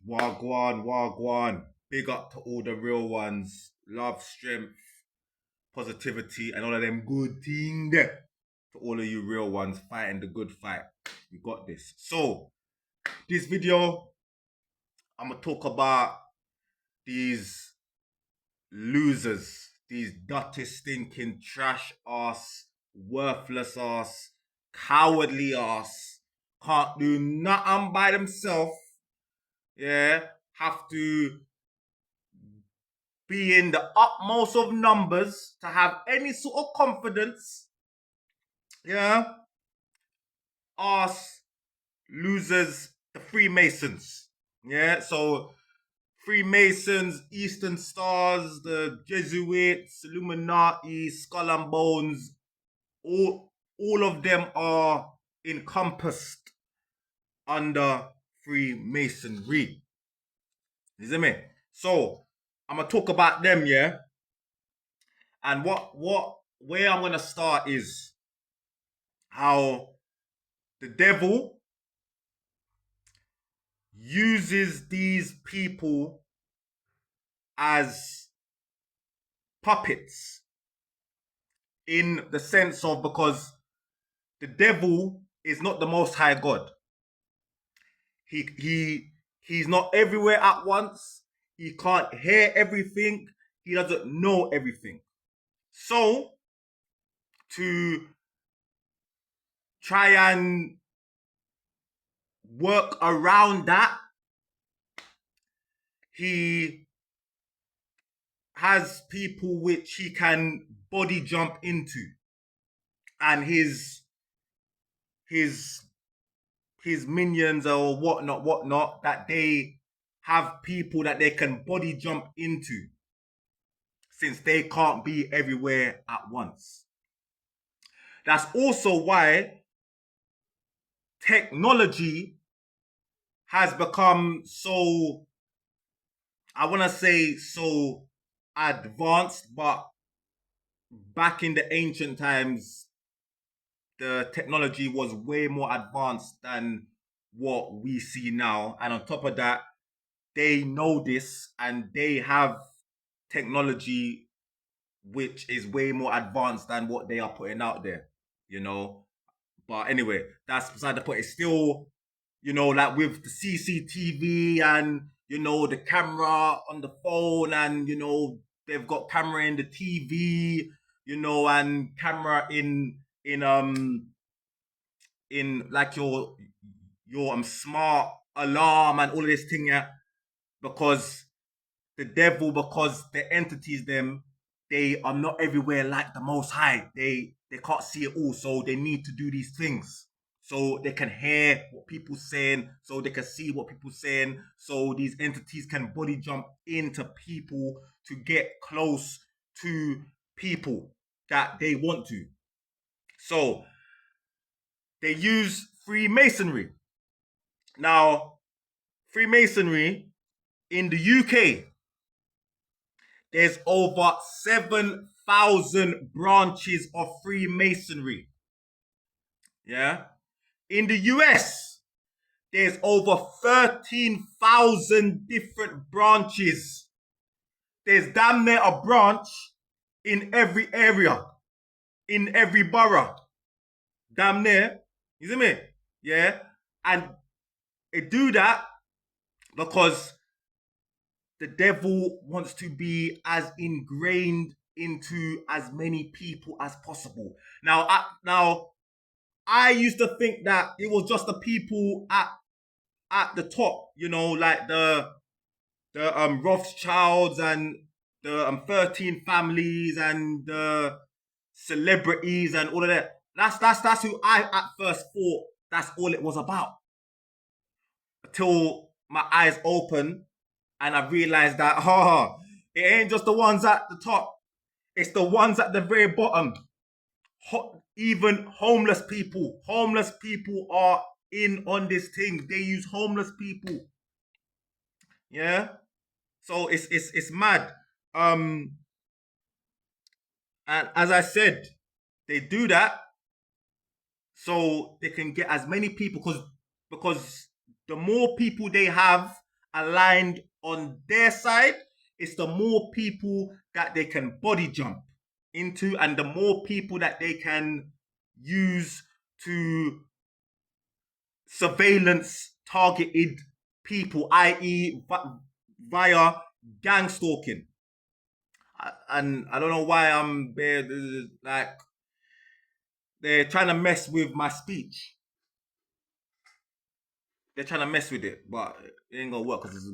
Wagwan, wagwan. Big up to all the real ones. Love, strength, positivity, and all of them good things. To all of you real ones fighting the good fight. We got this. So, this video, I'm going to talk about these losers, these dirty, stinking, trash ass, worthless ass, cowardly ass, can't do nothing by themselves. Yeah, have to be in the utmost of numbers to have any sort of confidence. Yeah, us losers, the Freemasons. Yeah, so Freemasons, Eastern Stars, the Jesuits, Illuminati, Skull and Bones, all of them are encompassed under Freemasonry. You see me? So I'm gonna talk about them, yeah. And where I'm gonna start is how the devil uses these people as puppets in the sense of because the devil is not the most high God. He's not everywhere at once. He can't hear everything. He doesn't know everything. So to try and work around that, he has people which he can body jump into, and his minions or whatnot, that they have people that they can body jump into, since they can't be everywhere at once. That's also why technology has become so, I want to say, so advanced, but back in the ancient times, the technology was way more advanced than what we see now. And on top of that, they know this and they have technology which is way more advanced than what they are putting out there, you know. But anyway, that's beside the point. It's still, like with the CCTV and, the camera on the phone and, they've got camera in the TV, and camera in like your smart alarm and all of this thing, yeah. Because because the entities them, they are not everywhere like the Most High. They can't see it all, so they need to do these things so they can hear what people saying, so they can see what people saying, so these entities can body jump into people to get close to people that they want to. So they use Freemasonry. Now, Freemasonry in the UK, there's over 7,000 branches of Freemasonry. Yeah. In the US, there's over 13,000 different branches. There's damn near a branch in every area, in every borough. Damn near. You see me? Yeah. And they do that because the devil wants to be as ingrained into as many people as possible. Now, I used to think that it was just the people at the top, like the Rothschilds and the 13 families and the celebrities and all of that. That's who I at first thought that's all it was about. Until my eyes opened and I realized that it ain't just the ones at the top. It's the ones at the very bottom. Even homeless people. Homeless people are in on this thing. They use homeless people. Yeah. So it's mad. And as I said, they do that so they can get as many people because the more people they have aligned on their side, it's the more people that they can body jump into, and the more people that they can use to surveillance targeted people, i.e., via gang stalking. And I don't know why I'm there. Like, they're trying to mess with my speech. They're trying to mess with it, but it ain't gonna work because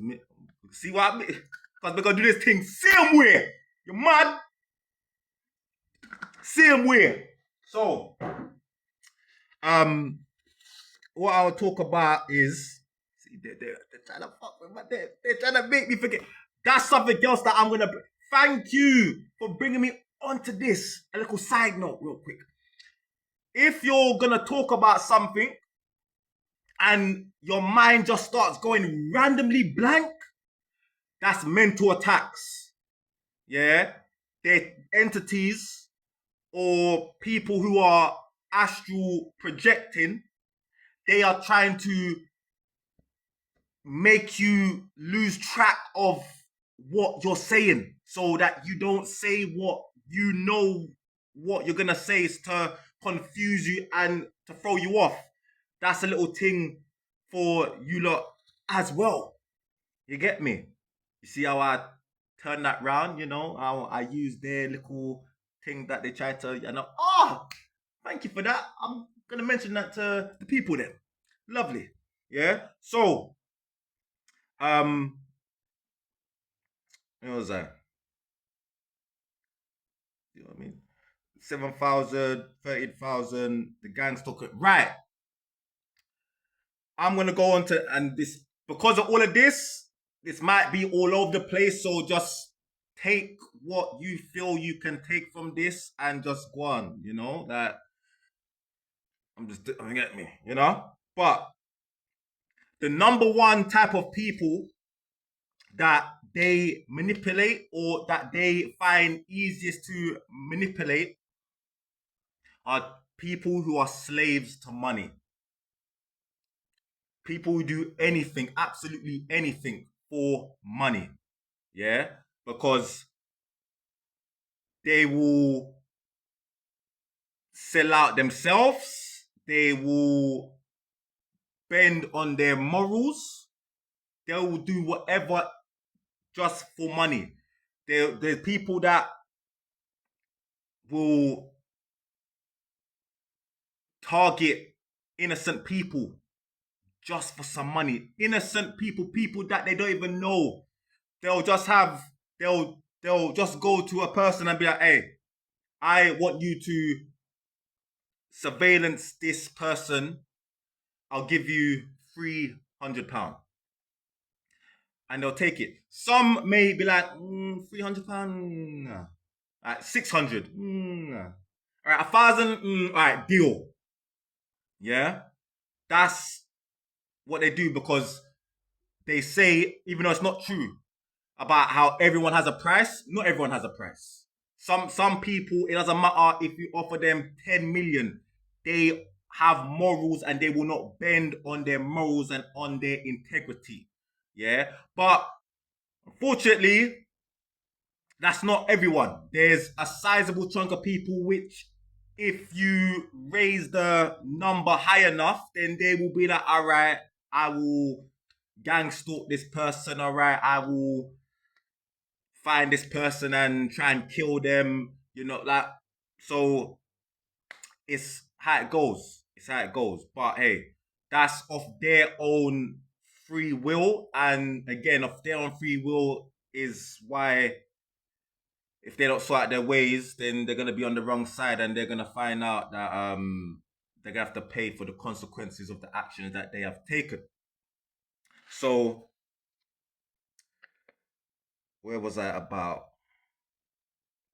see what I mean? Because we're gonna do this thing same way. You mad? Same way. So, what I'll talk about is, see, they're trying to fuck with my, they're trying to make me forget. That's something else that I'm gonna. Thank you for bringing me onto this. A little side note, real quick. If you're gonna talk about something and your mind just starts going randomly blank, that's mental attacks. Yeah, they're entities or people who are astral projecting. They are trying to make you lose track of what you're saying so that you don't say what you know what you're gonna say, is to confuse you and to throw you off. That's a little thing for you lot as well. You get me? You see how I turn that round, you know? How I use their little thing that they try to, you know, thank you for that. I'm gonna mention that to the people then. Lovely. Yeah. So, what was that? You know what I mean? 7,000, 30,000, the gangs took it. Right. I'm gonna go on to, and this, because of all of this might be all over the place. So just take what you feel you can take from this and just go on, you know, that I'm just, get me, you know? But the number one type of people that they manipulate or that they find easiest to manipulate are people who are slaves to money. People who do anything, absolutely anything for money. Yeah? Because they will sell out themselves, they will bend on their morals, they will do whatever just for money. There's people that will target innocent people just for some money. Innocent people, people that they don't even know. They'll just have, they'll just go to a person and be like, hey, I want you to surveillance this person. I'll give you £300. And they'll take it. Some may be like, £300, nah. Like 600, nah. All right, 1,000, all right, deal. Yeah, that's what they do because they say, even though it's not true, about how everyone has a price. Not everyone has a price. Some people, it doesn't matter if you offer them 10 million, they have morals and they will not bend on their morals and on their integrity. Yeah, but unfortunately, that's not everyone. There's a sizable chunk of people which, if you raise the number high enough, then they will be like, all right, I will gang stalk this person, all right, I will find this person and try and kill them, you know, like, so it's how it goes. It's how it goes. But hey, that's of their own free will. And again, of their own free will is why if they don't sort out their ways, then they're gonna be on the wrong side and they're gonna find out that they're gonna have to pay for the consequences of the actions that they have taken. So where was I about?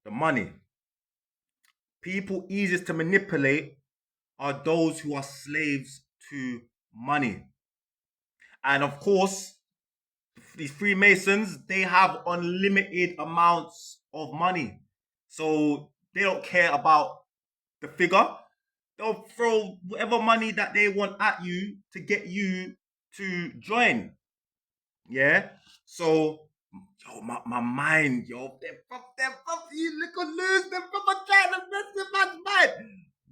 The money. People easiest to manipulate are those who are slaves to money. And of course, these Freemasons, they have unlimited amounts of money. So they don't care about the figure. They'll throw whatever money that they want at you to get you to join. Yeah. So, yo, my mind, yo, you little lose, they're proper trying to mess with my mind.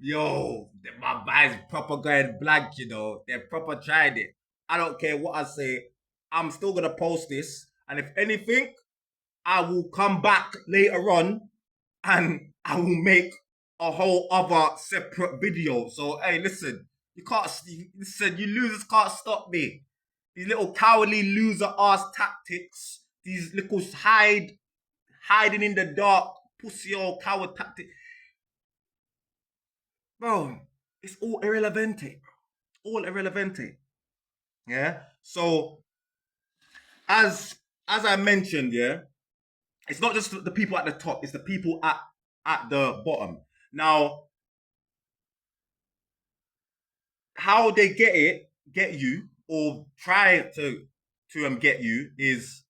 Yo, my mind's proper going blank, you know. They're proper trying it. I don't care what I say. I'm still gonna post this, and if anything, I will come back later on and I will make a whole other separate video. So hey, listen, you can't listen. You losers can't stop me. These little cowardly loser ass tactics. These little hiding in the dark, pussy old coward tactic, bro. It's all irrelevante, bro. All irrelevante. Yeah. So as I mentioned, yeah, it's not just the people at the top; it's the people at the bottom. Now, how they get you, or try to get you is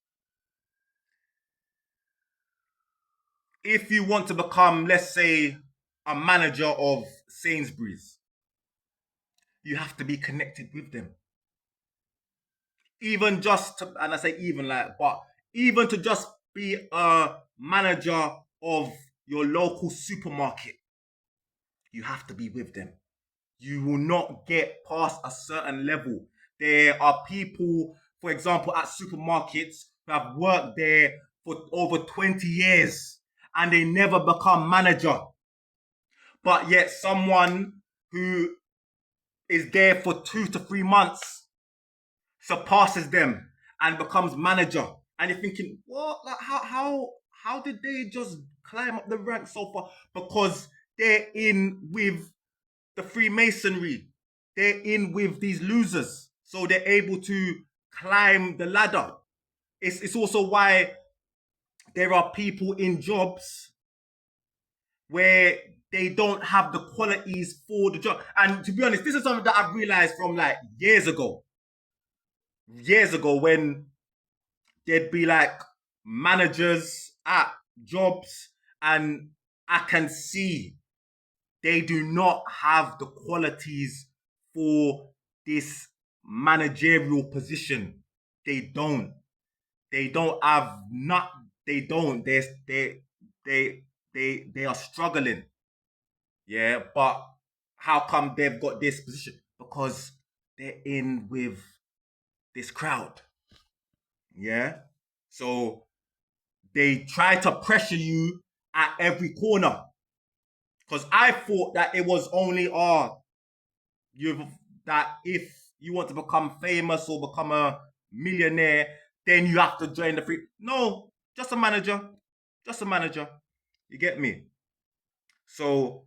if you want to become, let's say, a manager of Sainsbury's, you have to be connected with them. Even just to, and I say even like, but even to just be a manager of your local supermarket, you have to be with them. You will not get past a certain level. There are people, for example, at supermarkets who have worked there for over 20 years and they never become manager. But yet someone who is there for 2 to 3 months surpasses them and becomes manager. And you're thinking, what? Like how did they just climb up the ranks so far? Because they're in with the Freemasonry. They're in with these losers. So they're able to climb the ladder. It's also why there are people in jobs where they don't have the qualities for the job. And to be honest, this is something that I've realized from like years ago. Years ago, when there'd be like managers at jobs, and I can see they do not have the qualities for this managerial position. They don't. They don't have not. They don't. They are struggling. Yeah, but how come they've got this position? Because they're in with this crowd. Yeah. So they try to pressure you at every corner. Because I thought that it was only you that if you want to become famous or become a millionaire, then you have to join the free. No, just a manager, just a manager. You get me? So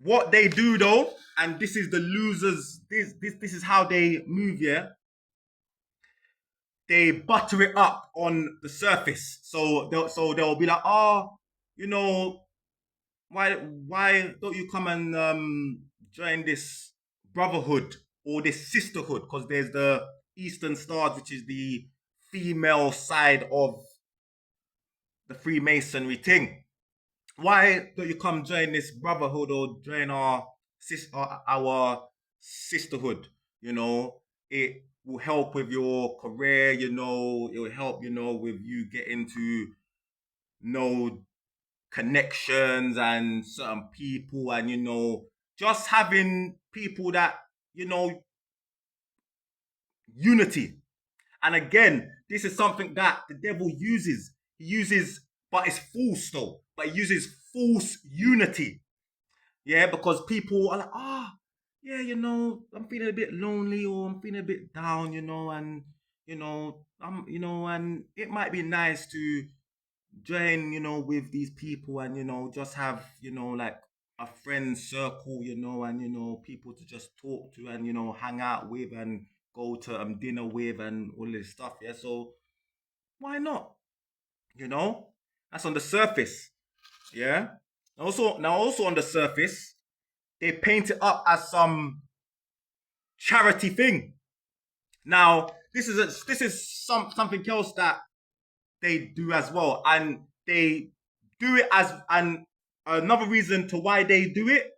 what they do though, and this is the losers. This is how they move. Yeah, they butter it up on the surface. So they'll be like, oh, you know, why don't you come and join this brotherhood or this sisterhood? Because there's the Eastern Stars, which is the female side of the Freemasonry thing. Why don't you come join this brotherhood or join our sisterhood? You know, it will help with your career. You know, it will help. You know, with you getting to know connections and certain people, and just having people that you know unity. And again, this is something that the devil uses. He uses, but it's false though. But he uses false unity. Yeah, because people are like, yeah, I'm feeling a bit lonely, or I'm feeling a bit down, and and it might be nice to join, with these people, and just have, like a friend circle, and people to just talk to, and hang out with, and go to dinner with, and all this stuff. Yeah, so why not? You know, that's on the surface. Yeah. Also on the surface, they paint it up as some charity thing. Now, this is something else that they do as well, and they do it as and another reason to why they do it,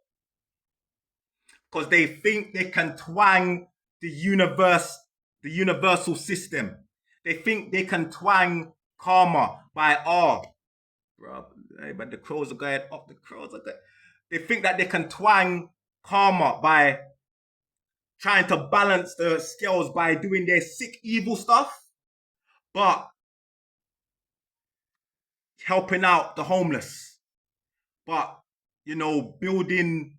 because they think they can twang the universal system. They think they can twang karma by bro, hey, but the crows are going up. The crows are going. They think that they can twang karma by trying to balance the scales by doing their sick evil stuff, but helping out the homeless, but building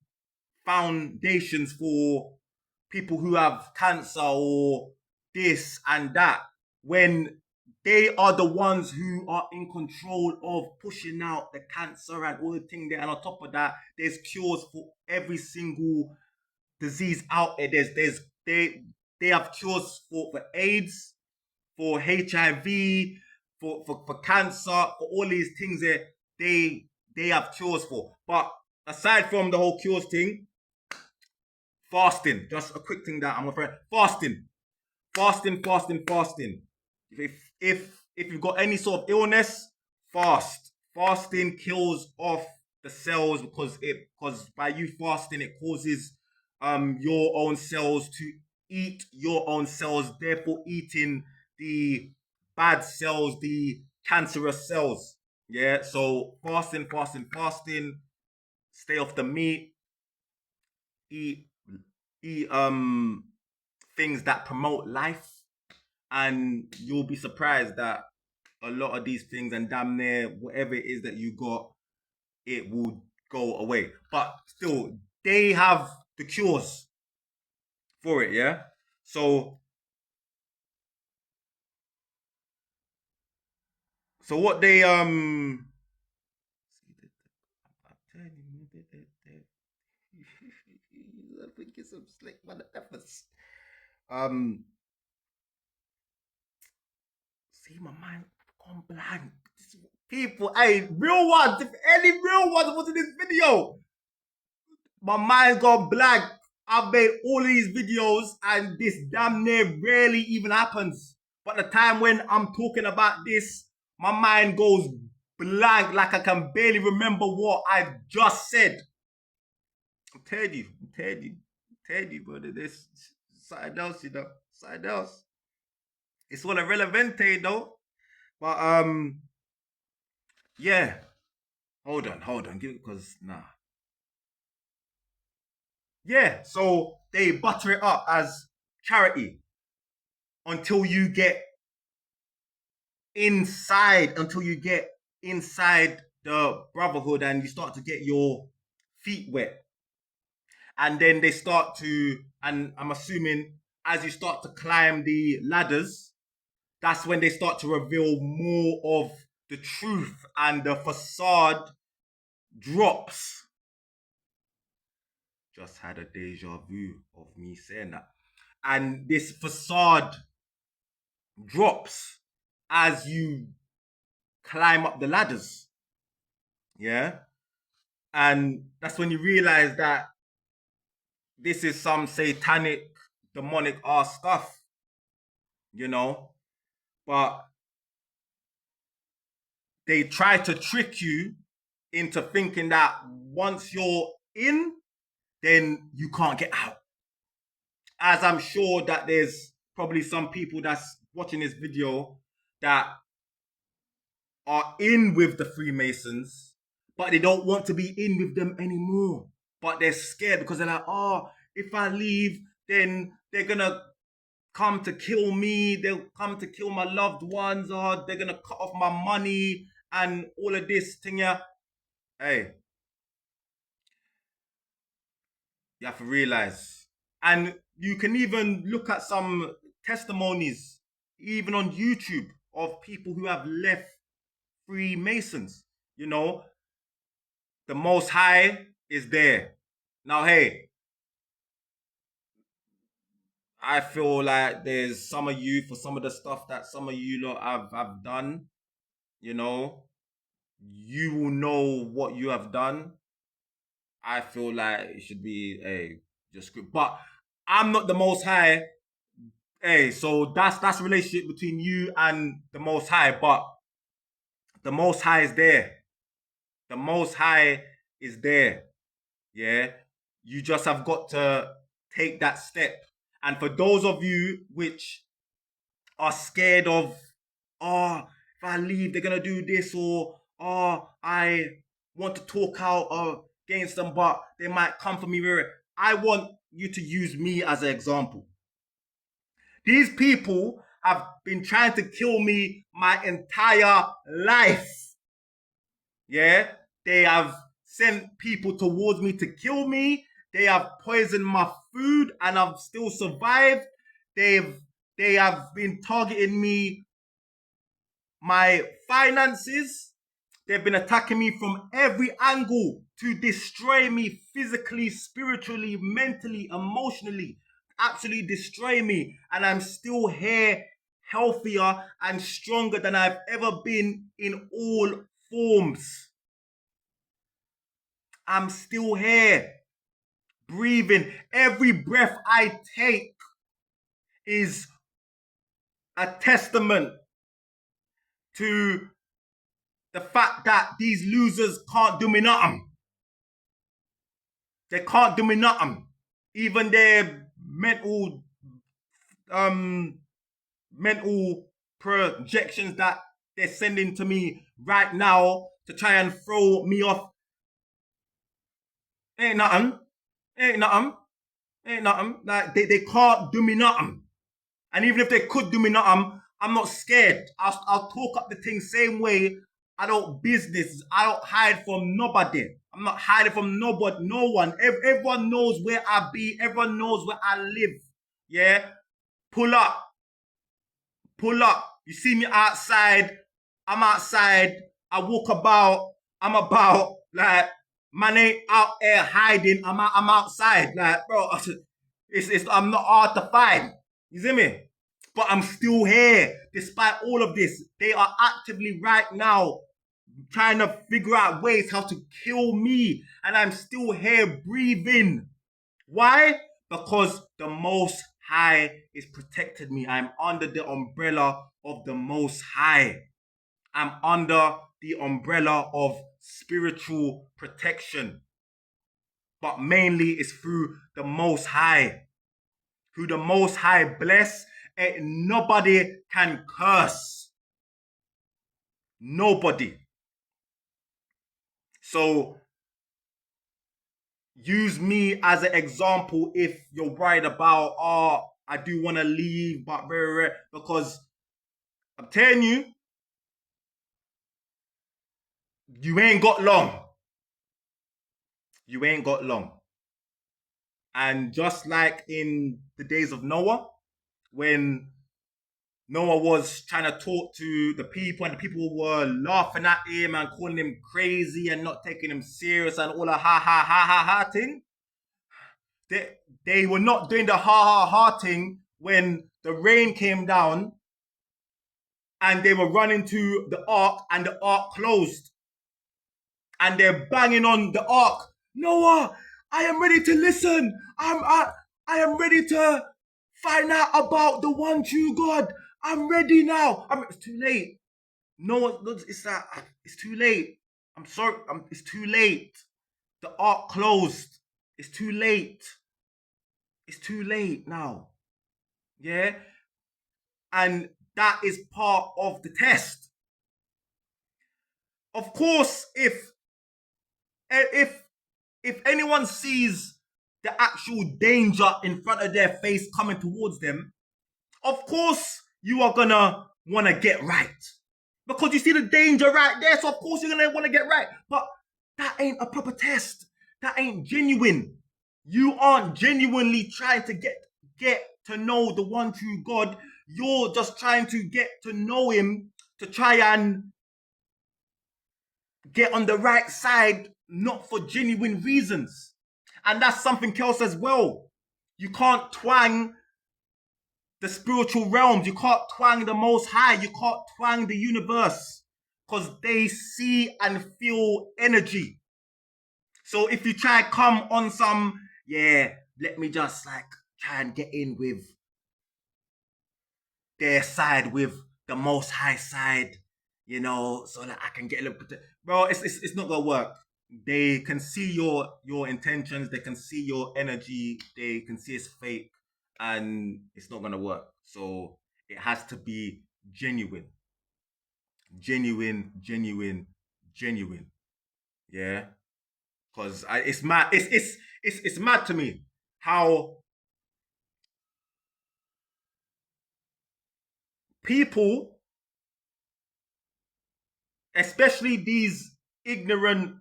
foundations for people who have cancer or this and that, when they are the ones who are in control of pushing out the cancer and all the things there. And on top of that, there's cures for every single disease out there. They have cures for AIDS, for HIV, for cancer, for all these things there. They have cures for. But aside from the whole cures thing, fasting. Just a quick thing that I'm afraid. Fasting. If you've got any sort of illness, fast. Fasting kills off the cells because by you fasting it causes your own cells to eat your own cells, therefore eating the bad cells, the cancerous cells. Yeah, so fasting. Stay off the meat. Eat eat things that promote life, and you'll be surprised that a lot of these things and damn near whatever it is that you got, it will go away. But still, they have the cures for it, yeah. So what they I'm telling you, I think it's some slick motherfuckers. Um, see my mind gone blank. People, hey, real ones. If any real ones was in this video, my mind's gone blank. I've made all these videos and this damn near rarely even happens. But the time when I'm talking about this, my mind goes blank, like I can barely remember what I just said. I'm telling you, brother. There's something else, something else. It's all irrelevant, though. But yeah. Hold on, because nah. Yeah, so they butter it up as charity until you get inside the brotherhood and you start to get your feet wet. And then they start to, and I'm assuming as you start to climb the ladders, that's when they start to reveal more of the truth and the facade drops. Just had a deja vu of me saying that. And this facade drops as you climb up the ladders. Yeah. And that's when you realize that this is some satanic, demonic ass stuff, But they try to trick you into thinking that once you're in, then you can't get out. As I'm sure that there's probably some people that's watching this video that are in with the Freemasons, but they don't want to be in with them anymore. But they're scared because they're like, oh, if I leave, then they're gonna come to kill me, they'll come to kill my loved ones, or they're gonna cut off my money and all of this thing. Yeah. Hey, you have to realize. And you can even look at some testimonies, even on YouTube, of people who have left Freemasons. The Most High is there. Now, hey, I feel like there's some of you, for some of the stuff that some of you lot have done, you will know what you have done. I feel like it should be a just script. But I'm not the Most High. Hey, so that's the relationship between you and the Most High. But the Most High is there. The Most High is there. Yeah. You just have got to take that step. And for those of you which are scared of, oh, if I leave, they're gonna do this, or oh, I want to talk out against them, but they might come for me. I want you to use me as an example. These people have been trying to kill me my entire life. Yeah, they have sent people towards me to kill me. They have poisoned my food, and I've still survived. They've they have been targeting me, my finances. They've been attacking me from every angle to destroy me physically, spiritually, mentally, emotionally, absolutely destroy me. And I'm still here, healthier and stronger than I've ever been in all forms. I'm still here, breathing. Every breath I take is a testament to the fact that these losers can't do me nothing. They can't do me nothing. Even their um mental projections that they're sending to me right now to try and throw me off ain't nothing. Ain't nothing. Ain't nothing. Like they can't do me nothing. And even if they could do me nothing, I'm not scared. I'll talk up the thing same way. I don't business. I don't hide from nobody. I'm not hiding from nobody, no one. Everyone knows where I be. Everyone knows where I live. Yeah? Pull up. Pull up. You see me outside. I'm outside. I walk about. I'm about. Like, man ain't out there hiding. I'm outside. Like, bro, I'm not hard to find. You see me? But I'm still here despite all of this. They are actively right now trying to figure out ways how to kill me, and I'm still here breathing. Why? Because the Most High is protected me. I'm under the umbrella of the Most High. I'm under the umbrella of spiritual protection. But mainly it's through the Most High. Who the Most High bless, and nobody can curse. Nobody. So use me as an example if you're worried about, oh, I do want to leave, but very rare, because I'm telling you, you ain't got long. You ain't got long. And just like in the days of Noah, when Noah was trying to talk to the people, and the people were laughing at him and calling him crazy and not taking him serious and all the ha ha ha ha ha thing. They, they were not doing the ha ha ha thing when the rain came down and they were running to the ark and the ark closed. And they're banging on the ark. Noah, I am ready to listen. I am ready to find out about the one true God. I'm ready now. It's too late. No one, it's too late. I'm sorry. It's too late. The ark closed. It's too late. It's too late now. Yeah. And that is part of the test. Of course, if if anyone sees the actual danger in front of their face coming towards them, of course you are gonna want to get right, because you see the danger right there. So of course you're gonna want to get right. But that ain't a proper test. That ain't genuine. You aren't genuinely trying to get to know the one true God. You're just trying to get to know Him to try and get on the right side, not for genuine reasons. And that's something else as well. You can't twang the spiritual realms. You can't twang the Most High. You can't twang the universe, because they see and feel energy. So if you try come on some, yeah, let me just like try and get in with their side, with the Most High side, so that I can get a little bit. Bro, it's not gonna work. They can see your intentions. They can see your energy. They can see it's fake, and it's not gonna work. So it has to be genuine, genuine, genuine, genuine. Yeah, because it's mad. It's mad to me how people, especially these ignorant,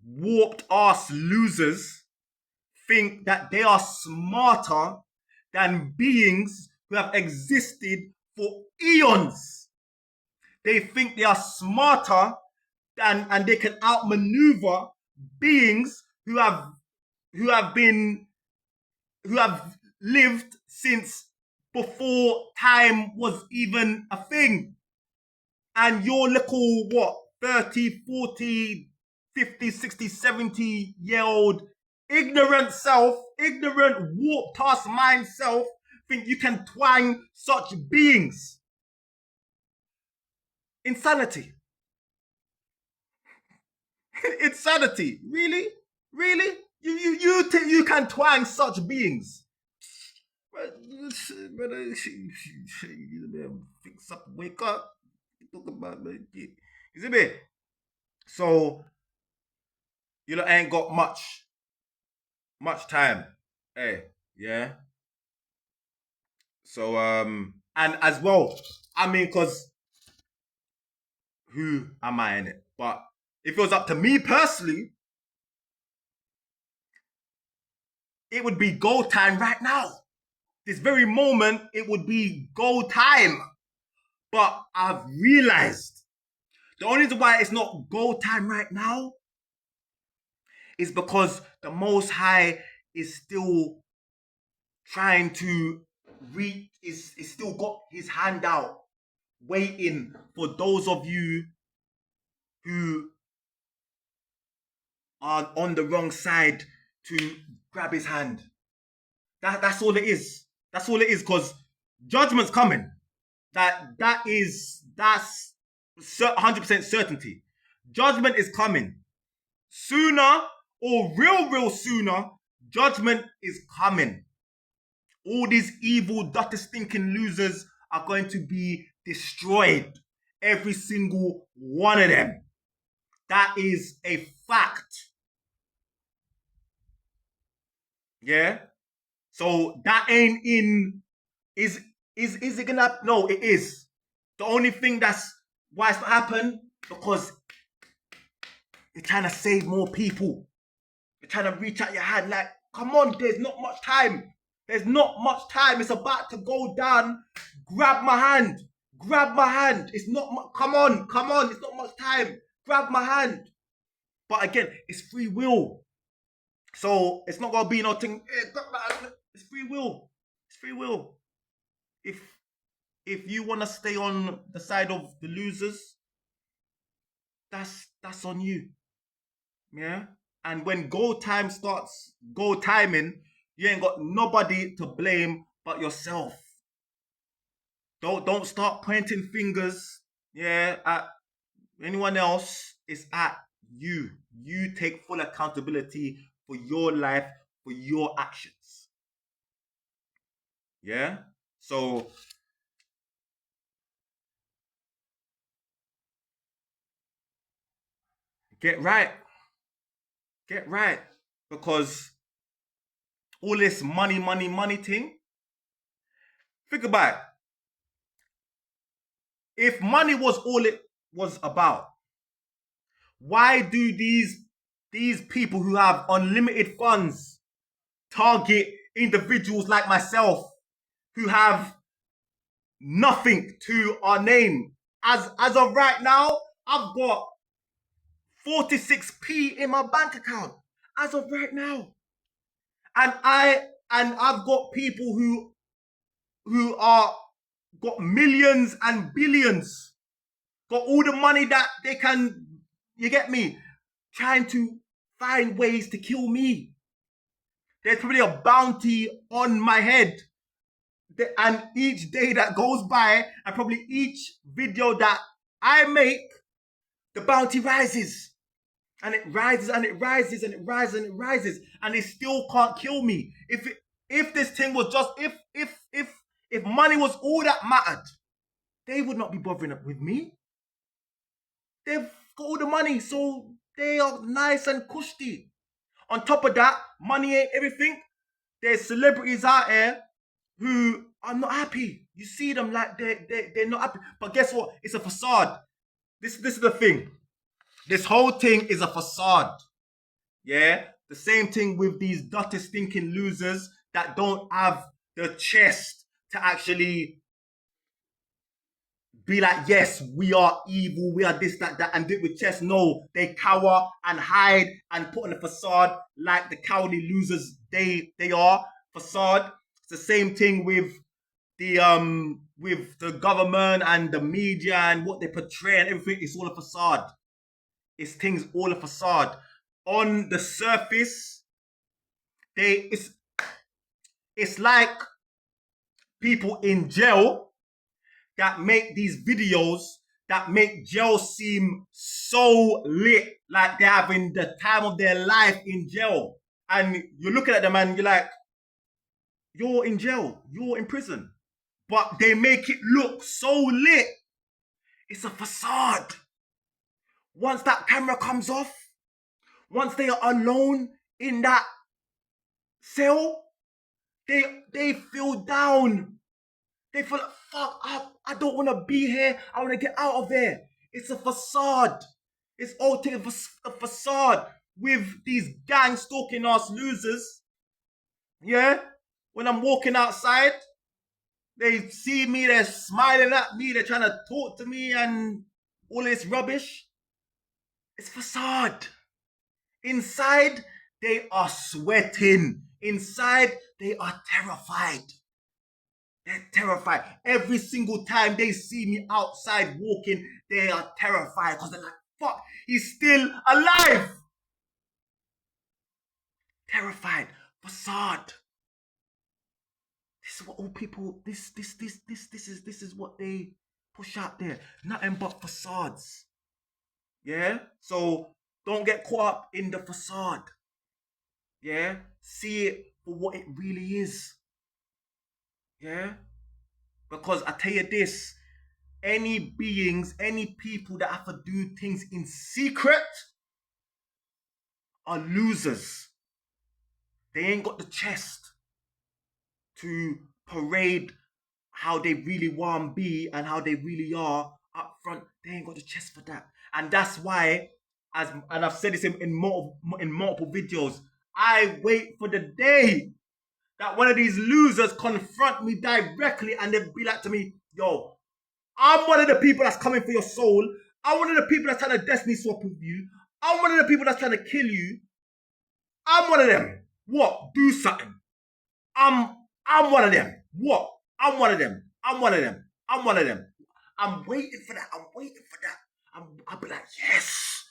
warped ass losers, think that they are smarter than beings who have existed for eons. They think they are smarter than, and they can outmaneuver beings who have been who have lived since before time was even a thing. And your little, what, 30, 40, 50, 60, 70 year old ignorant self, ignorant, warped ass mind self, think you can twang such beings. Insanity. Insanity. Really? Really? You can twang such beings. Brother, fix up, wake up. Talk about it. You see me? So you know, ain't got much time. Hey, yeah. So and as well, I mean, cause who am I in it? But if it was up to me personally, it would be go time right now. This very moment, it would be go time. But I've realized the only reason why it's not go time right now is because the Most High is still trying to reach, is still got his hand out, waiting for those of you who are on the wrong side to grab his hand. That's all it is. That's all it is, because judgment's coming. That's 100% certainty. Judgment is coming. Sooner or real sooner, judgment is coming. All these evil, dirty, stinking losers are going to be destroyed. Every single one of them. That is a fact. Yeah? So that ain't in, is it gonna, no, it is. The only thing that's why it's not happened, because you're trying to save more people. You're trying to reach out your hand like, come on, there's not much time. There's not much time. It's about to go down. Grab my hand. Grab my hand. It's not come on. It's not much time. Grab my hand. But again, it's free will. So it's not gonna be no thing. It's free will. It's free will. If you wanna stay on the side of the losers, that's on you. Yeah. And when go time starts go timing, you ain't got nobody to blame but yourself. Don't start pointing fingers, yeah, at anyone else. It's at you. You take full accountability for your life, for your actions. Yeah. So get right. Get right. Because all this money thing, think about it. If money was all it was about, why do these people who have unlimited funds target individuals like myself who have nothing to our name? As of right now, I've got 46p in my bank account as of right now. And I've got people who are got millions and billions, got all the money that they can, you get me, trying to find ways to kill me. There's probably a bounty on my head. And each day that goes by, and probably each video that I make, the bounty rises. And it rises and it rises and it rises and it rises. And it still can't kill me. If this thing was just, if If money was all that mattered, they would not be bothering with me. They've got all the money, so they are nice and cushy. On top of that, money ain't everything. There's celebrities out here who are not happy. You see them like they're not happy. But guess what? It's a facade. This is the thing. This whole thing is a facade. Yeah? The same thing with these dirty stinking losers that don't have the chest to actually be like, yes, we are evil, we are this, that, and do it with chest. No, they cower and hide and put on a facade like the cowardly losers they are. Facade. It's the same thing with the government and the media and what they portray and everything. It's all a facade. It's things all a facade. On the surface, they it's like people in jail that make these videos that make jail seem so lit, like they're having the time of their life in jail. And you're looking at them and you're like, you're in jail, you're in prison. But they make it look so lit. It's a facade. Once that camera comes off, once they are alone in that cell, they feel down. They feel like, fuck up. I don't want to be here. I want to get out of there. It's a facade. It's all a facade with these gang stalking us losers. Yeah? When I'm walking outside, they see me, they're smiling at me, they're trying to talk to me and all this rubbish. It's facade. Inside, they are sweating. Inside, they are terrified. They're terrified. Every single time they see me outside walking, they are terrified because they're like, fuck, he's still alive. Terrified. Facade. This is what all people, this is what they push out there. Nothing but facades. Yeah? So don't get caught up in the facade. Yeah? See it for what it really is. Yeah? Because I tell you this, any beings, any people that have to do things in secret are losers. They ain't got the chest to parade how they really want to be and how they really are up front. They ain't got the chest for that. And that's why, and I've said this in multiple videos, I wait for the day that one of these losers confront me directly and they'll be like to me, yo, I'm one of the people that's coming for your soul. I'm one of the people that's trying to destiny swap with you. I'm one of the people that's trying to kill you. I'm one of them. What? Do something. I'm one of them. What? I'm one of them. I'm one of them. I'm one of them. I'm waiting for that. I'm waiting for that. I'll be like, yes.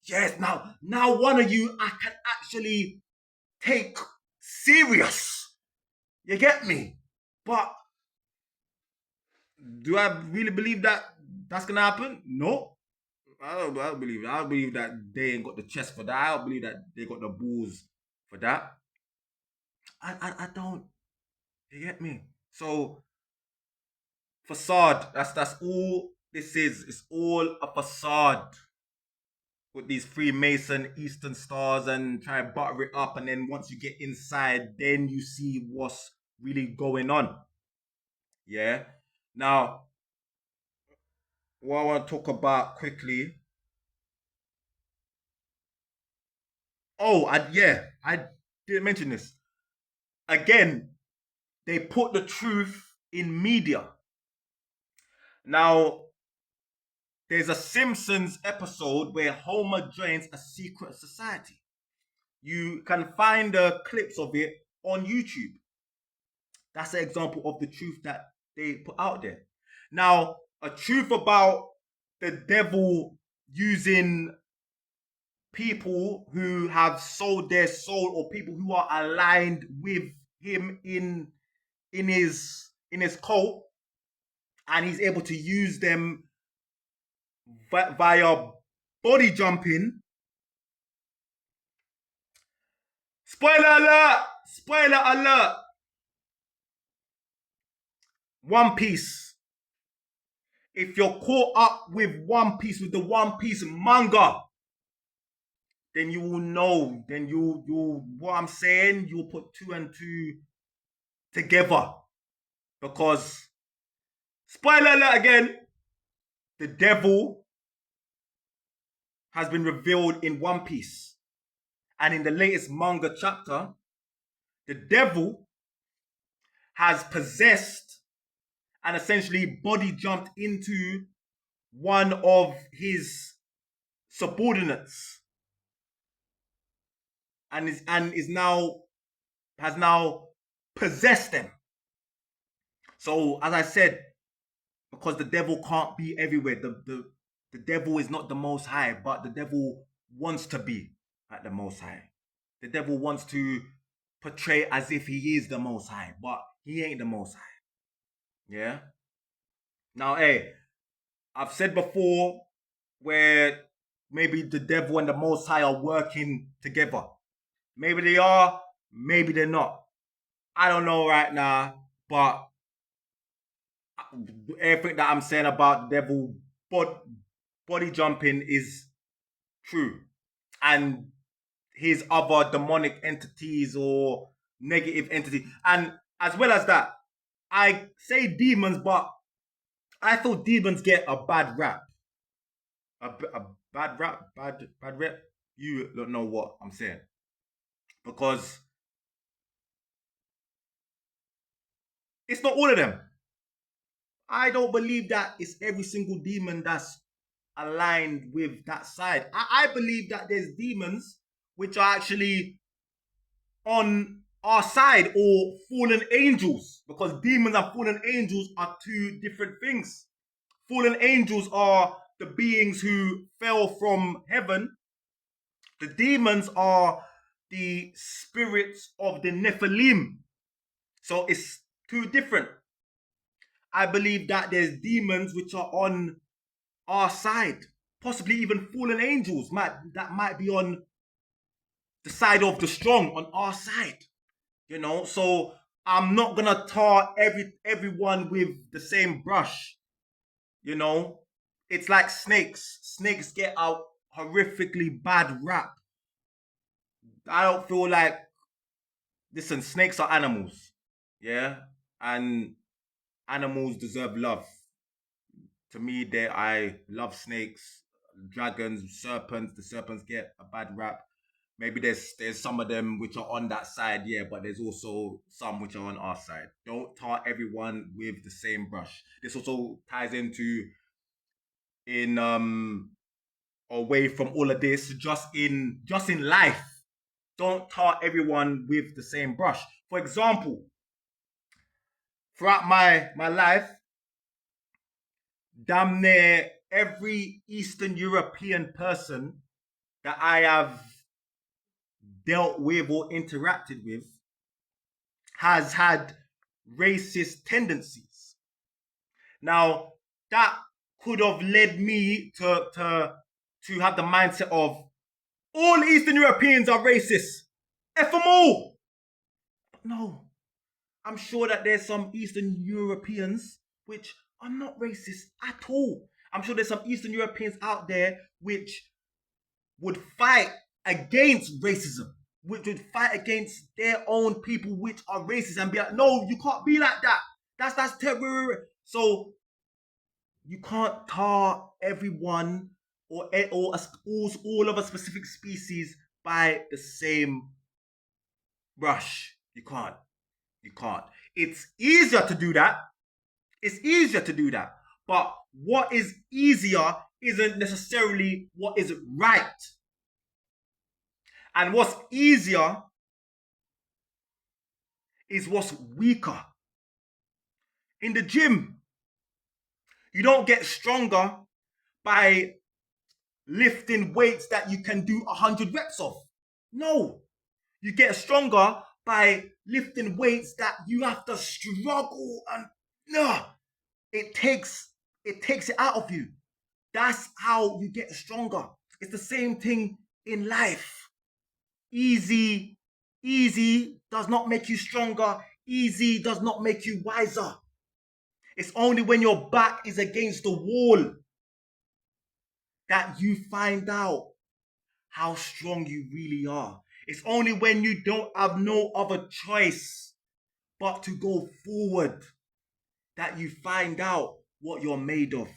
Yes. Now one of you I can actually take serious. You get me? But do I really believe that that's gonna happen? No. I don't believe it. I don't believe that they ain't got the chest for that. I don't believe that they got the balls for that. I don't. You get me? So facade. That's all this is. It's all a facade with these Freemason Eastern stars and try to butter it up. And then once you get inside, then you see what's really going on. Yeah. Now, what I want to talk about quickly. Oh, I didn't mention this. Again, they put the truth in media. Now, there's a Simpsons episode where Homer joins a secret society. You can find the clips of it on YouTube. That's an example of the truth that they put out there. Now, a truth about the devil using people who have sold their soul or people who are aligned with him in his cult, and he's able to use them via body jumping. Spoiler alert! Spoiler alert! One Piece. If you're caught up with One Piece, with the One Piece manga, then you will know. Then you what I'm saying, you'll put two and two together. Because spoiler alert again, the devil has been revealed in One Piece. And in the latest manga chapter, the devil has possessed and essentially body jumped into one of his subordinates and is now has now possessed them. So as I said, because the devil can't be everywhere, the devil is not the most high, but the devil wants to be at the most high. The devil wants to portray as if he is the most high, but he ain't the most high. Yeah. Now, hey, I've said before where maybe the devil and the most high are working together. Maybe they are, maybe they're not. I don't know right now, but everything that I'm saying about the devil body jumping is true. And his other demonic entities or negative entity. And as well as that, I say demons, but I thought demons get a bad rap. A bad rap, bad rep. You don't know what I'm saying. Because it's not all of them. I don't believe that it's every single demon that's aligned with that side. I believe that there's demons which are actually on our side or fallen angels, because demons and fallen angels are two different things. Fallen angels are the beings who fell from heaven. The demons are the spirits of the Nephilim. So it's two different. I believe that there's demons which are on our side, possibly even fallen angels that might be on the side of the strong, on our side. So I'm not gonna tar everyone with the same brush. It's like snakes get a horrifically bad rap. I don't feel like, listen, snakes are animals, yeah, and animals deserve love. To me, I love snakes, dragons, serpents. The serpents get a bad rap. Maybe there's some of them which are on that side, yeah, but there's also some which are on our side. Don't tar everyone with the same brush. This also ties into in away from all of this, just in life. Don't tar everyone with the same brush. For example, throughout my life, damn near every Eastern European person that I have dealt with or interacted with has had racist tendencies. Now, that could have led me to have the mindset of all Eastern Europeans are racist. F them all. No, I'm sure that there's some Eastern Europeans which are not racist at all. I'm sure there's some Eastern Europeans out there which would fight against racism, which would fight against their own people which are racist and be like, no, you can't be like that. That's terror. So you can't tar everyone or all of a specific species by the same brush. You can't. You can't. It's easier to do that. It's easier to do that. But what is easier isn't necessarily what is right. And what's easier is what's weaker. In the gym, you don't get stronger by lifting weights that you can do 100 reps of. No. You get stronger by lifting weights that you have to struggle and it takes it out of you. That's how you get stronger. It's the same thing in life. Easy does not make you stronger. Easy does not make you wiser. It's only when your back is against the wall that you find out how strong you really are. It's only when you don't have no other choice but to go forward that you find out what you're made of.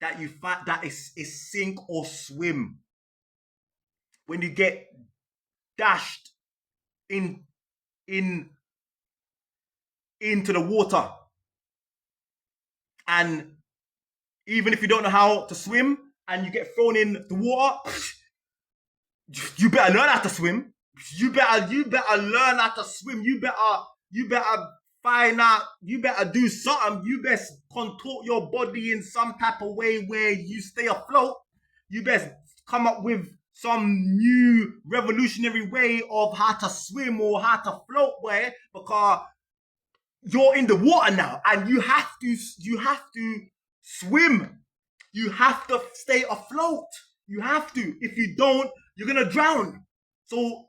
That you find that is sink or swim. When you get dashed in in into the water, and even if you don't know how to swim and you get thrown in the water, you better learn how to swim. You better learn how to swim. You better find out. You better do something. You best contort your body in some type of way where you stay afloat. You best come up with some new revolutionary way of how to swim or how to float, where because you're in the water now and you have to swim. You have to stay afloat. You have to. If you don't, you're gonna drown. So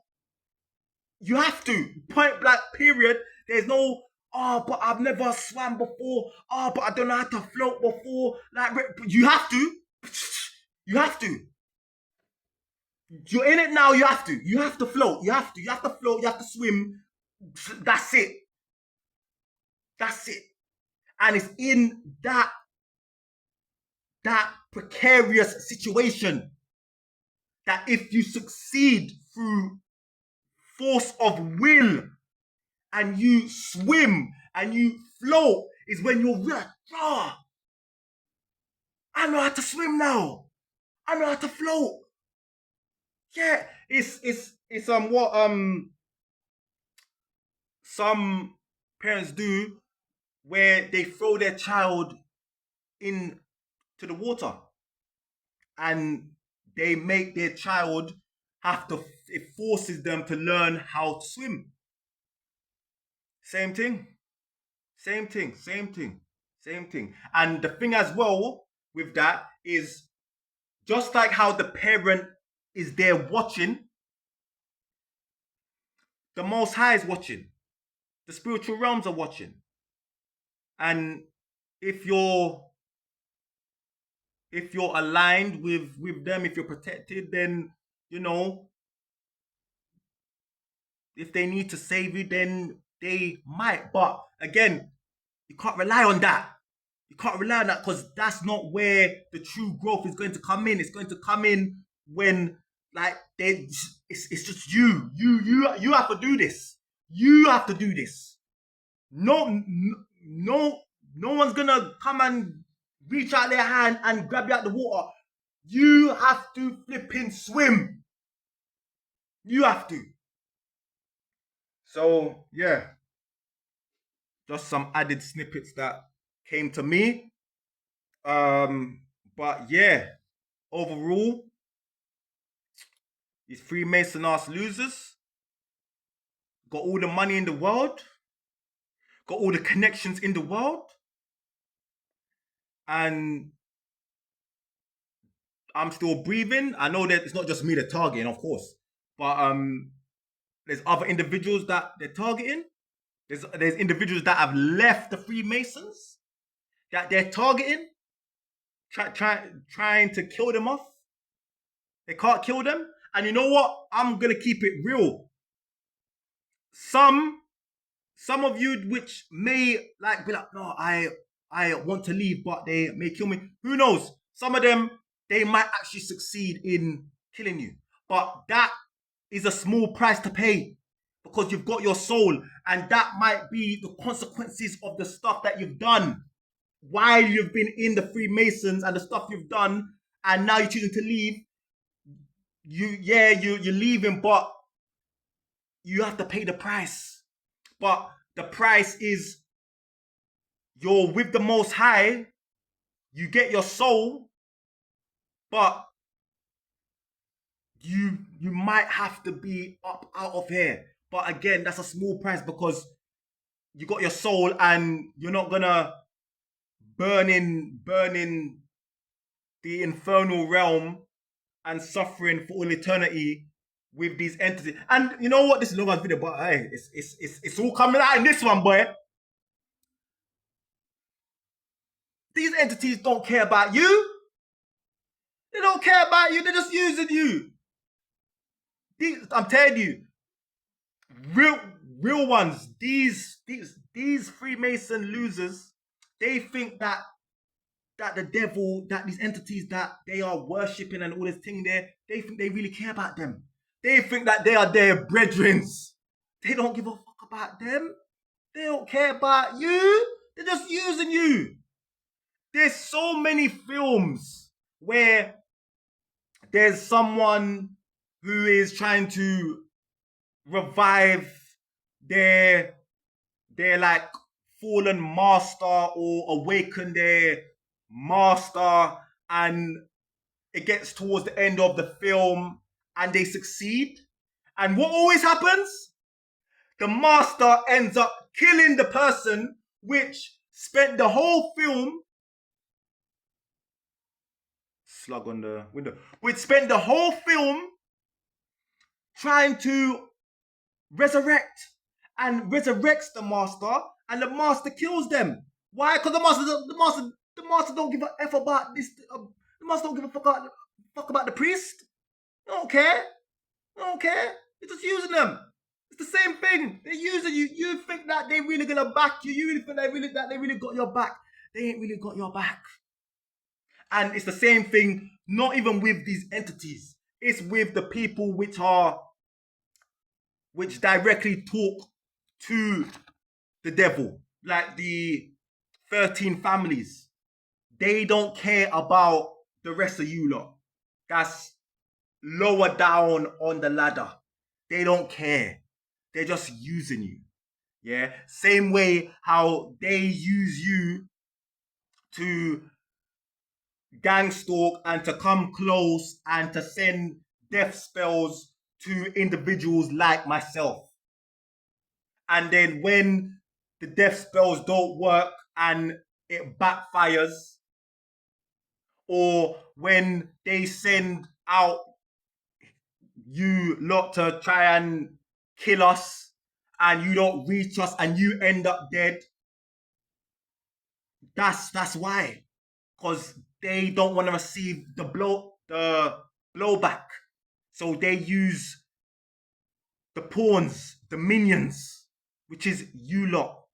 you have to. Point blank. Period. There's no. Oh, but I've never swam before. Oh, but I don't know how to float before. Like you have to. You have to. You're in it now. You have to. You have to float. You have to. You have to float. You have to swim. That's it. That's it. And it's in that precarious situation that if you succeed through force of will and you swim and you float is when you're like, ah, I know how to swim now. I know how to float. Yeah, it's what some parents do where they throw their child into the water and they make their child have to, it forces them to learn how to swim. Same thing. Same thing. Same thing. Same thing. And the thing as well with that is just like how the parent is there watching, the Most High is watching. The spiritual realms are watching. And if you're aligned with them, if you're protected, then you know if they need to save you, then they might. But again, you can't rely on that. You can't rely on that because that's not where the true growth is going to come in. It's going to come in when like it's just you have to do this. You have to do this. No one's gonna come and reach out their hand and grab you out the water. You have to flipping swim. You have to. So yeah, just some added snippets that came to me. But yeah, overall, these Freemason ass losers got all the money in the world, got all the connections in the world, and I'm still breathing. I know that it's not just me they're targeting, of course, but there's other individuals that they're targeting. There's individuals that have left the Freemasons that they're targeting, trying to kill them off. They can't kill them. And you know what? I'm gonna keep it real. Some of you which may like be like, no, I want to leave, but they may kill me. Who knows? Some of them they might actually succeed in killing you, but that is a small price to pay because you've got your soul, and that might be the consequences of the stuff that you've done while you've been in the Freemasons and the stuff you've done, and now you're choosing to leave. You're leaving, but you have to pay the price. But the price is you're with the Most High, you get your soul, but you might have to be up out of here. But again, that's a small price because you got your soul and you're not gonna burn in the infernal realm and suffering for all eternity with these entities. And you know what? This is a long video, but hey, it's all coming out in this one, boy. These entities don't care about you. They don't care about you. They're just using you. I'm telling you, real ones. These Freemason losers, they think that the devil, that these entities that they are worshipping and all this thing there, they think they really care about them. They think that they are their brethren. They don't give a fuck about them. They don't care about you. They're just using you. There's so many films where there's someone who is trying to revive their like fallen master or awaken their master, and it gets towards the end of the film and they succeed. And what always happens? The master ends up killing the person which spent the whole film slug on the window, which spent the whole film trying to resurrect and resurrects the master, and the master kills them. Why? Because the master don't give a f about this. The master don't give a fuck about the priest. They don't care. They don't care. They're just using them. It's the same thing. They're using you. You think that they really gonna back you. You really think that they really got your back. They ain't really got your back. And it's the same thing, not even with these entities. It's with the people which directly talk to the devil, like the 13 families. They don't care about the rest of you lot. That's lower down on the ladder. They don't care. They're just using you. Yeah. Same way how they use you to gang stalk and to come close and to send death spells to individuals like myself. And then when the death spells don't work and it backfires, or when they send out you lot to try and kill us and you don't reach us and you end up dead, that's why. Because they don't want to receive the blowback. So they use the pawns, the minions, which is you lot.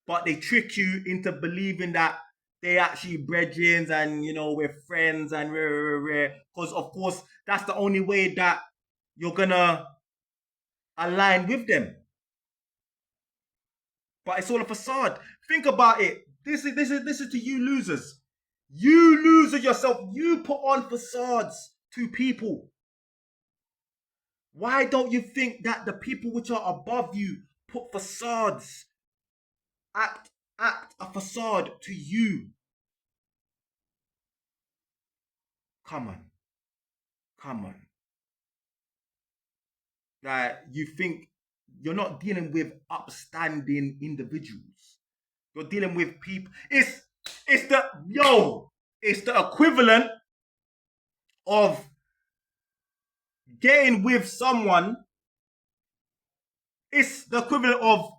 But they trick you into believing that they actually brethren and, you know, we're friends and because of course that's the only way that you're gonna align with them. But it's all a facade. Think about it. This is to you losers. You loser yourself. You put on facades to people. Why don't you think that the people which are above you put facades, act a facade to you? Come on. Like, you think you're not dealing with upstanding individuals. You're dealing with people. It's the equivalent of getting with someone. It's the equivalent of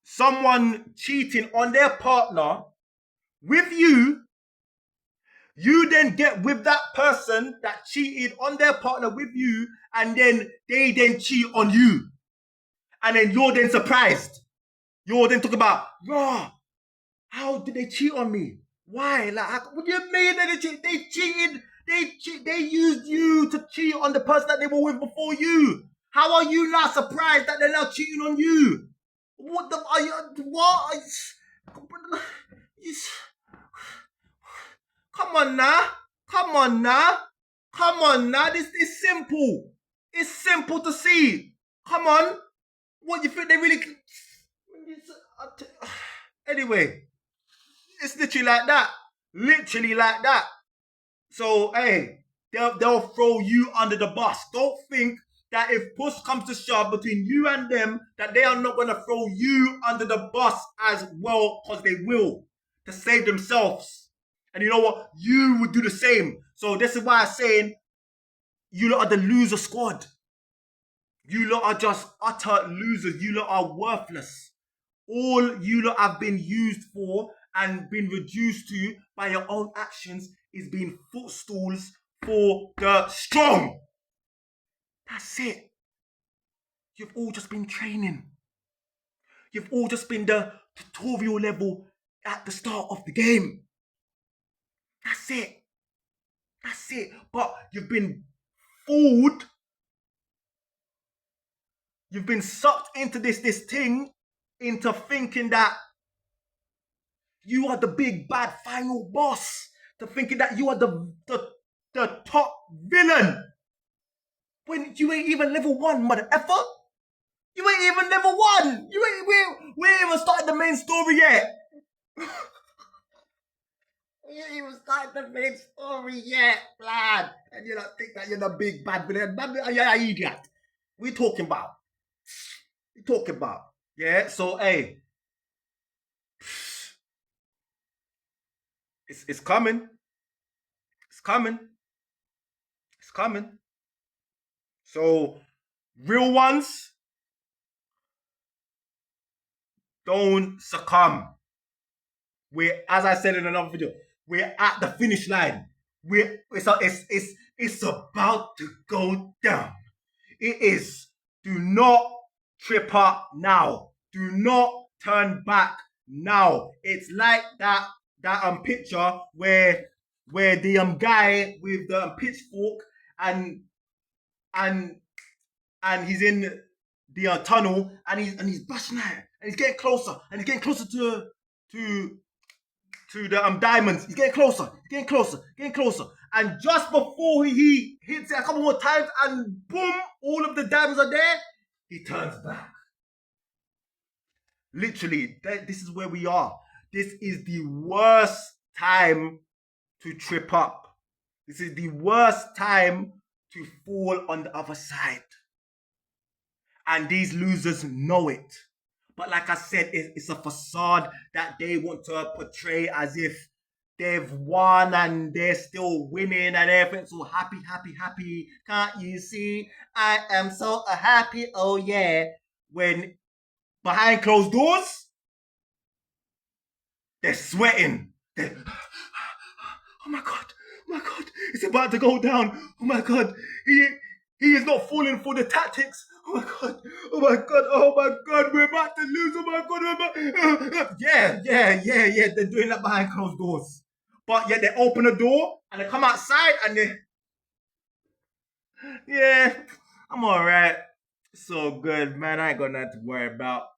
someone cheating on their partner with you. You then get with that person that cheated on their partner with you, and then they then cheat on you. And then you're then surprised. You're then talking about, raw, how did they cheat on me? Why? Like, what do you mean that they cheated? They used you to cheat on the person that they were with before you. How are you not surprised that they're now cheating on you? What the are you? What? Come on now. This is simple. It's simple to see. Come on. What you think they really? Anyway, it's literally like that. So hey, they'll throw you under the bus. Don't think that if push comes to shove between you and them, that they are not going to throw you under the bus as well, because they will, to save themselves. And you know what? You would do the same. So this is why I'm saying you lot are the loser squad. You lot are just utter losers. You lot are worthless. all you lot have been used for and been reduced to by your own actions is being footstools for the strong. That's it. You've all just been training. You've all just been the tutorial level at the start of the game. That's it. That's it. But you've been fooled. You've been sucked into this thing, into thinking that you are the big bad final boss, to thinking that you are the top villain. When you ain't even level 1, mother effer. You ain't even level 1. We ain't even started the main story yet. We ain't even started the main story yet, lad. And you don't think that you're the big bad villain. You're an idiot. We talking about? We talking about? Yeah. So hey, it's coming. It's coming. It's coming. So real ones don't succumb. We're, as I said in another video, we're at the finish line. It's about to go down. It is. Do not trip up now. Do not turn back now. It's like that picture where the guy with the pitchfork and he's in the tunnel and he's bashing at it and he's getting closer and he's getting closer to the diamonds. He's getting closer, getting closer, getting closer. And just before he hits it a couple more times and boom, all of the diamonds are there, he turns back. Literally, this is where we are. This is the worst time to trip up. This is the worst time to fall on the other side. And these losers know it. But like I said, it's a facade that they want to portray as if they've won and they're still winning and everything's so happy, happy, happy. Can't you see? I am so happy. Oh yeah. When behind closed doors, they're sweating. Oh my god, oh my god, it's about to go down. Oh my god, he is not falling for the tactics. Oh my god, oh my god, oh my god, we're about to lose. Oh my god, yeah. They're doing that behind closed doors. But yet they open the door and they come outside and yeah, I'm alright. So good, man. I ain't got nothing to worry about.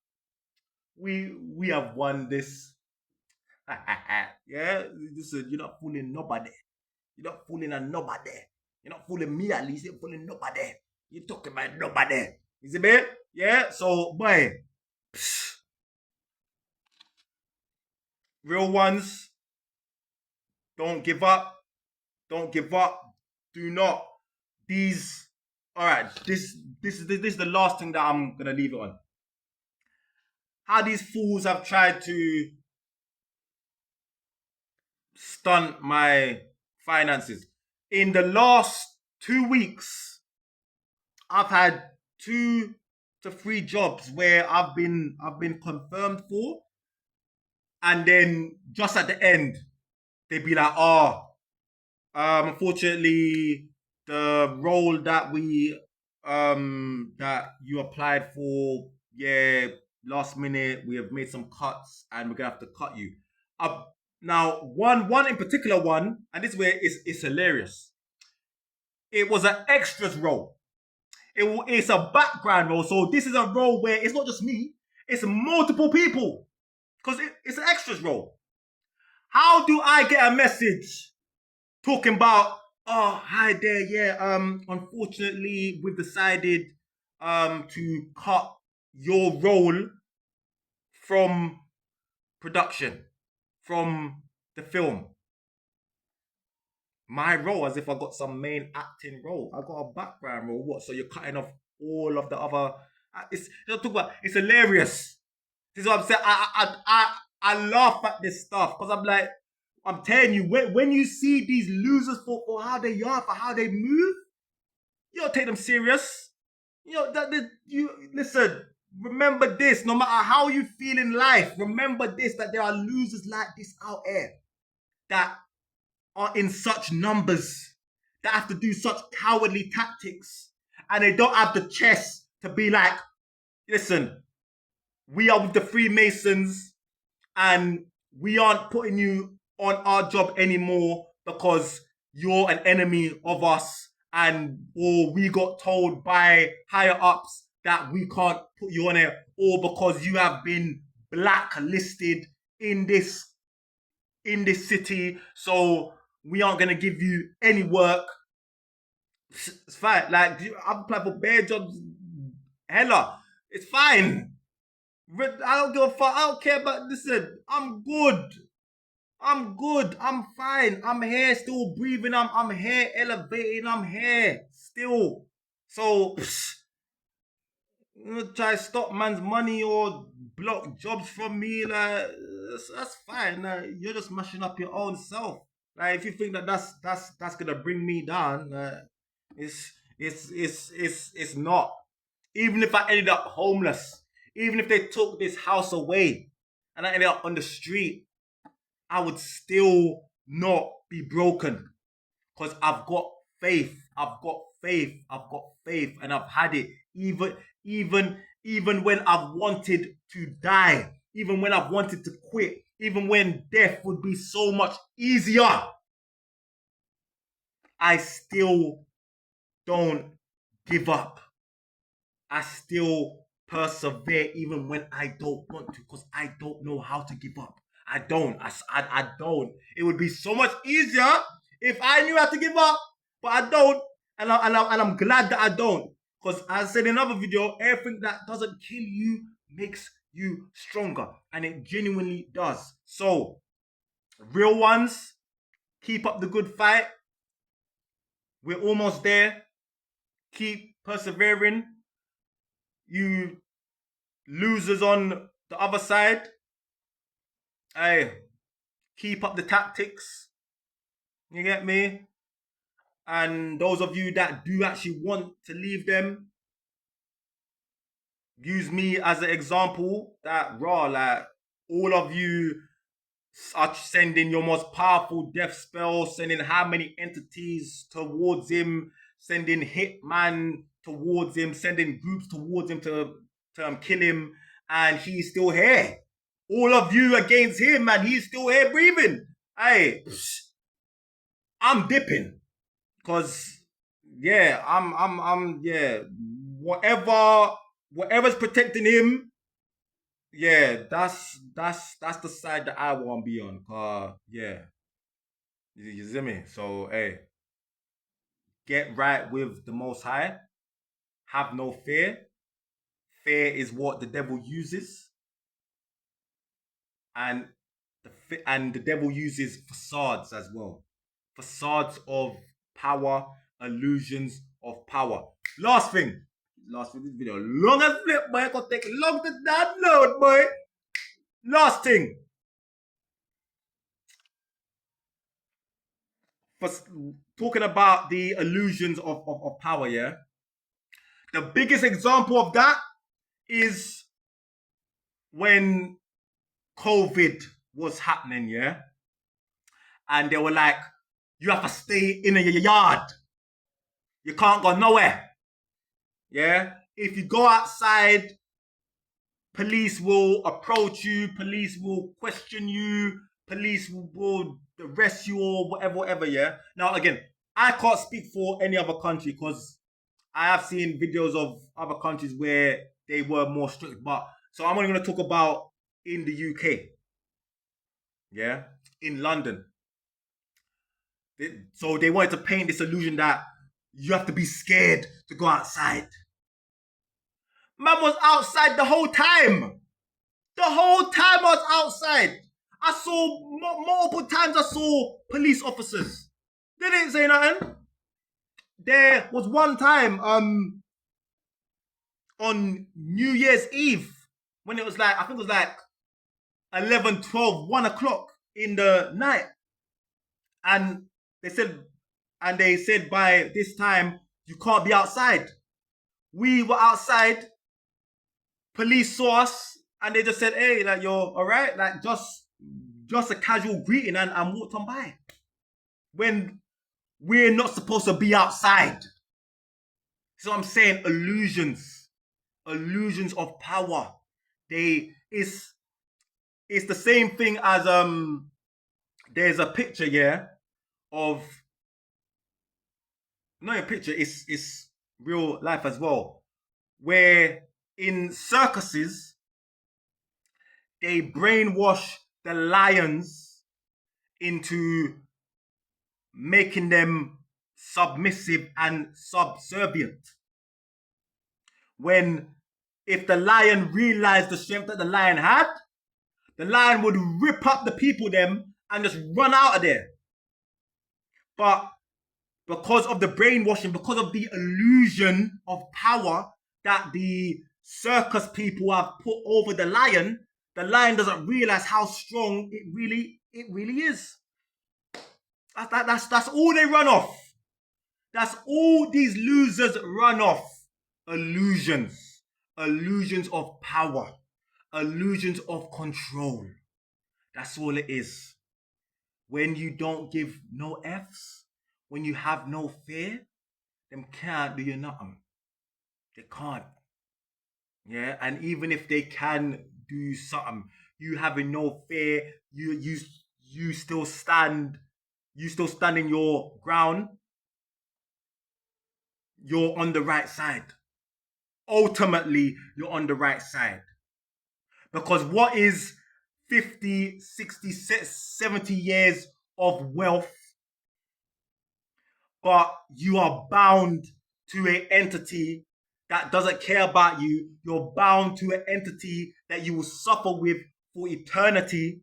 We have won this. Yeah, listen, you're not fooling nobody. You're not fooling a nobody. You're not fooling me at least. You're fooling nobody. You're talking about nobody. You see me? Yeah. So boy, real ones, don't give up. Don't give up. Do not. These. All right. This is the last thing that I'm gonna leave it on. How these fools have tried to stunt my finances. In the last 2 weeks, I've had 2 to 3 jobs where I've been confirmed for, and then just at the end, they'd be like, "Oh, unfortunately, the role that that you applied for, yeah, last minute, we have made some cuts, and we're gonna have to cut you." Now, one in particular one, and this is where it's hilarious. It was an extras role. It's a background role, so this is a role where it's not just me; it's multiple people because it's an extras role. How do I get a message talking about, oh, hi there, yeah, unfortunately, we've decided to cut your role from production, from the film. My role, as if I got some main acting role. I got a background role. What? So you're cutting off all of the other. It's talk about. It's hilarious. This is what I'm saying. I laugh at this stuff because I'm like, I'm telling you, when you see these losers for how they are, for how they move, you don't take them serious. You know that you listen. remember this, no matter how you feel in life, remember this, that there are losers like this out there that are in such numbers, that have to do such cowardly tactics, and they don't have the chest to be like, listen, we are with the Freemasons and we aren't putting you on our job anymore because you're an enemy of us, and or we got told by higher ups that we can't put you on it, or because you have been blacklisted in this city, so we aren't gonna give you any work. It's fine. Like, I've applied for bare jobs. Hella, it's fine. I don't give a fuck. I don't care. But listen, I'm good. I'm good. I'm fine. I'm here, still breathing. I'm here, elevating. I'm here still. So, try to stop man's money or block jobs from me. Like, that's fine. Like, you're just mashing up your own self. Like, if you think that that's gonna bring me down, it's not. Even if I ended up homeless, even if they took this house away and I ended up on the street, I would still not be broken because I've got faith. I've got faith. I've got faith, and I've had it. Even when I've wanted to die, even when I've wanted to quit, even when death would be so much easier, I still don't give up. I still persevere even when I don't want to, because I don't know how to give up. I don't. I don't. It would be so much easier if I knew how to give up, but I don't. And I'm glad that I don't. Because as I said in another video, everything that doesn't kill you makes you stronger. And it genuinely does. So, real ones, keep up the good fight. We're almost there. Keep persevering. You losers on the other side, hey, keep up the tactics. You get me? And those of you that do actually want to leave them, use me as an example. That raw, like, all of you are sending your most powerful death spell, sending how many entities towards him, sending hitman towards him, sending groups towards him to kill him, and he's still here. All of you against him, and he's still here breathing. Hey, I'm dipping, cause yeah, yeah. Whatever's protecting him, yeah, that's the side that I want to be on. Yeah, you see me. So hey, get right with the Most High. Have no fear. Fear is what the devil uses, and the devil uses facades as well. Facades of power, illusions of power. Last thing. Last thing, this video. Long as flip, boy. It could take long to download, boy. Last thing. For talking about the illusions of power, yeah. The biggest example of that is when COVID was happening, yeah. And they were like, you have to stay in your yard. You can't go nowhere. Yeah. If you go outside, police will approach you, police will question you, police will arrest you or whatever, yeah. Now, again, I can't speak for any other country because I have seen videos of other countries where they were more strict. But so I'm only going to talk about in the UK, yeah, in London. So they wanted to paint this illusion that you have to be scared to go outside. Man was outside the whole time. The whole time I was outside. I saw multiple times. I saw police officers. They didn't say nothing. There was one time on New Year's Eve when it was like, I think it was like 11, 12, 1 o'clock in the night. And they said by this time, you can't be outside. We were outside Police saw us and they just said, "Hey, like you're all right," like just a casual greeting and walked on by. When we're not supposed to be outside. So I'm saying illusions of power. They it's the same thing as there's a picture, yeah, of not a picture, it's real life as well. Where in circuses they brainwash the lions into making them submissive and subservient. When if the lion realized the strength that the lion had, the lion would rip up the people them and just run out of there. But because of the brainwashing, because of the illusion of power that the circus people have put over the lion doesn't realize how strong it really is. That's all they run off. That's all these losers run off. Illusions. Illusions of power. Illusions of control. That's all it is. When you don't give no F's, when you have no fear, them can't do you nothing. They can't. Yeah, and even if they can do something, you having no fear, you still stand, you still standing your ground. You're on the right side. Ultimately, you're on the right side. Because what is 50, 60, 70 years of wealth, but you are bound to an entity that doesn't care about you. You're bound to an entity that you will suffer with for eternity,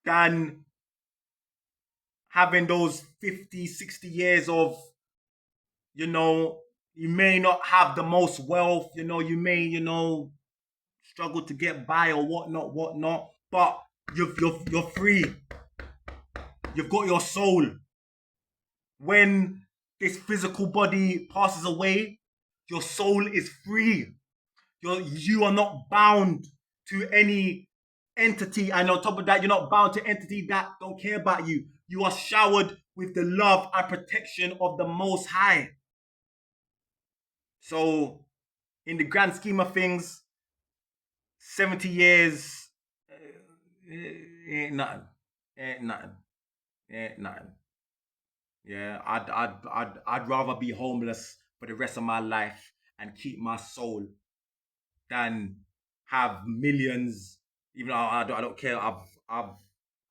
than having those 50, 60 years of, you may not have the most wealth, you may, struggle to get by or whatnot, but you're free. You've got your soul. When this physical body passes away, your soul is free. You are not bound to any entity, and on top of that, you're not bound to entity that don't care about you. You are showered with the love and protection of the Most High. So, in the grand scheme of things, 70 years ain't nothing. Ain't nothing. Ain't nothing. Yeah, I'd rather be homeless for the rest of my life and keep my soul than have millions. Even though I don't care.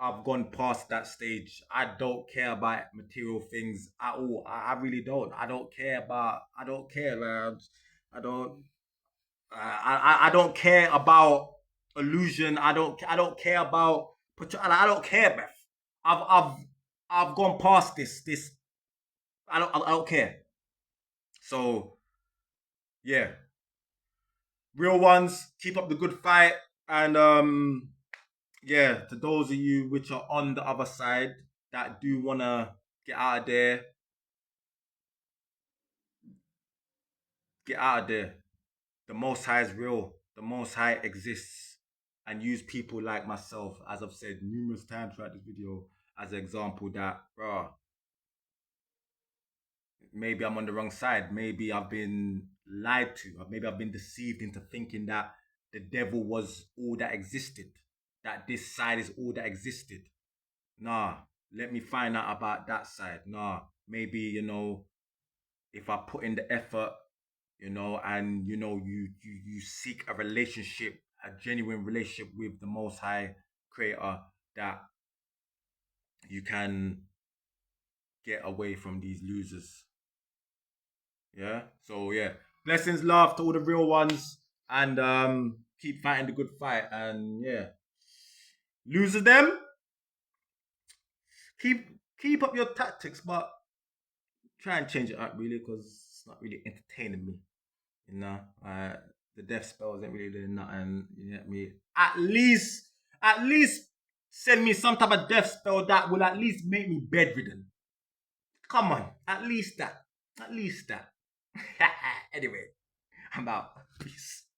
I've gone past that stage. I don't care about material things at all. I really don't. I don't care about. I don't care, man. I don't. I don't care about illusion. I don't care about. I don't care, Beth. I've I've I've gone past this. I don't care. So yeah, real ones, keep up the good fight, and yeah, to those of you which are on the other side that do wanna get out of there, get out of there. The Most High is real. The Most High exists, and use people like myself, as I've said numerous times throughout this video, as an example that, bruh, maybe I'm on the wrong side. Maybe I've been lied to. Maybe I've been deceived into thinking that the devil was all that existed, that this side is all that existed. Nah, let me find out about that side. Nah, maybe, if I put in the effort, and you seek a relationship, a genuine relationship with the Most High Creator, that you can get away from these losers. Yeah. So yeah, blessings, love to all the real ones, and keep fighting the good fight. And yeah, losers them, keep keep up your tactics, but try and change it up really, because it's not really entertaining me. You know, the death spells ain't really doing nothing. You get me? At least send me some type of death spell that will at least make me bedridden. Come on, at least that. At least that. Anyway, I'm out. Peace.